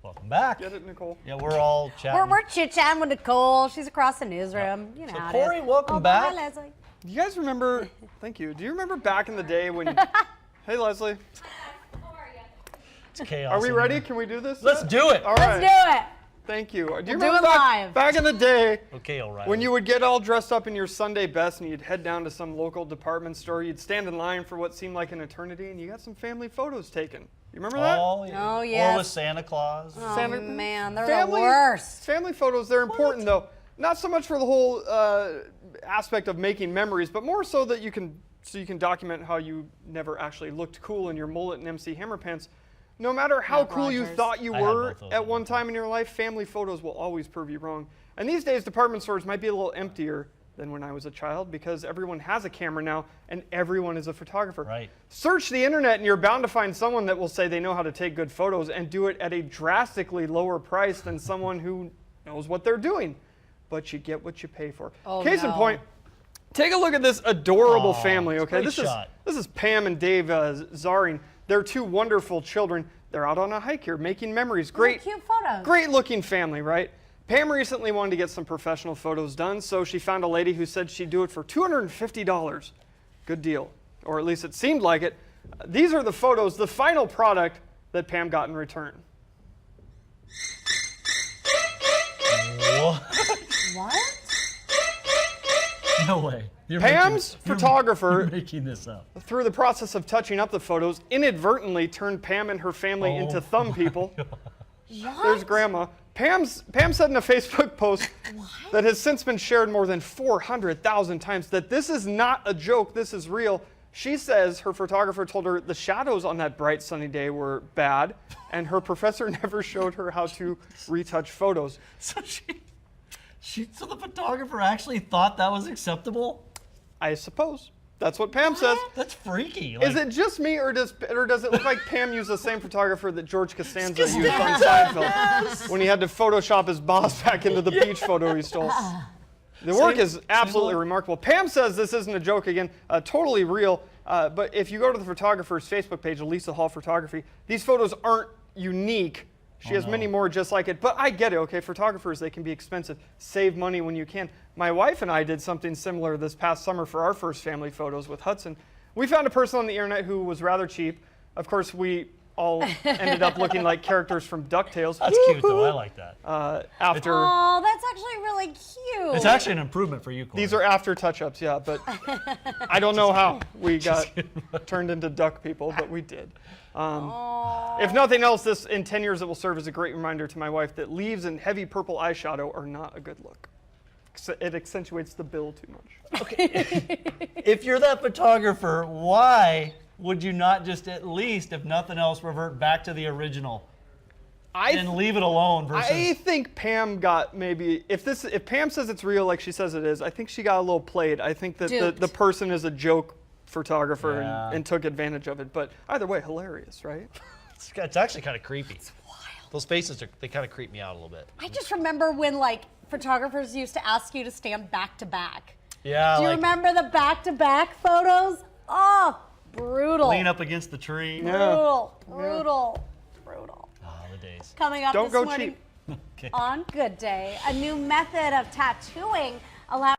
Welcome back. Get it, Nicole? Yeah, we're all chatting. We're chit-chatting with Nicole. She's across the newsroom. You know So how Cory, it is. welcome back. Hi, Leslie. Do you guys remember? Thank you. Do you remember back in the day when? Hey, Leslie. It's chaos. Are we in ready? here. Can we do this? Let's do it. All Let's right. do it. Thank you. Do you We'll remember do it live. back in the day Okay, all right. when you would get all dressed up in your Sunday best and you'd head down to some local department store? You'd stand in line for what seemed like an eternity, and you got some family photos taken. You remember that? Oh, yeah. Oh, yes. Or with Santa Claus. Oh, Santa- man, they're family, the worst. Family photos, they're important though. Not so much for the whole aspect of making memories, but more so that you can document how you never actually looked cool in your mullet and MC Hammer pants. No matter how Matt cool you Rogers. thought you I had were both those at one time in your life, family photos will always prove you wrong. And these days, department stores might be a little emptier than when I was a child because everyone has a camera now and everyone is a photographer. Right. Search the internet and you're bound to find someone that will say they know how to take good photos and do it at a drastically lower price than someone who knows what they're doing. But you get what you pay for. Oh, Case in no. point, take a look at this adorable Aw, family, it's a okay? great shot. This is Pam and Dave Zaring. They're two wonderful children. They're out on a hike here making memories. Great, Cute photos. great looking family, right? Pam recently wanted to get some professional photos done, so she found a lady who said she'd do it for $250. Good deal, or at least it seemed like it. These are the photos, the final product that Pam got in return. What? What? No way. You're Pam's photographer, You're making this up. through the process of touching up the photos, inadvertently turned Pam and her family into thumb people. What? There's Grandma. Pam said in a Facebook post that has since been shared more than 400,000 times that this is not a joke, this is real. She says her photographer told her the shadows on that bright sunny day were bad, and her professor never showed her how to retouch photos. So so the photographer actually thought that was acceptable? I suppose. That's what Pam says. That's freaky. Is it just me, or does it look like Pam used the same photographer that George Costanza used on Seinfeld when he had to Photoshop his boss back into the beach photo he stole? The work is absolutely remarkable. Pam says this isn't a joke again, totally real. But if you go to the photographer's Facebook page, Elisa Hall Photography, these photos aren't unique. She has many more just like it. But I get it, okay? Photographers, they can be expensive. Save money when you can. My wife and I did something similar this past summer for our first family photos with Hudson. We found a person on the internet who was rather cheap. Of course, we all ended up looking like characters from DuckTales. That's cute, though. I like that. After Oh, that's actually really cute. It's actually an improvement for you, Cory. these are after touch-ups, yeah, but I don't know how we got turned into duck people, but we did. If nothing else, this in 10 years it will serve as a great reminder to my wife that leaves and heavy purple eyeshadow are not a good look. It accentuates the bill too much. Okay. If you're that photographer, why would you not just at least, if nothing else, revert back to the original and leave it alone versus... I think Pam got maybe, if Pam says it's real like she says it is, I think she got a little played. I think that the person is a joke photographer and took advantage of it. But either way, hilarious, right? It's actually kind of creepy. It's wild. Those faces, they kind of creep me out a little bit. I just remember when photographers used to ask you to stand back to back. Yeah, Do you remember the back-to-back photos? Oh, brutal. lean up against the tree. Brutal, brutal, brutal. Oh, the days. Coming up Don't this go morning cheap. Okay. on Good Day, a new method of tattooing allows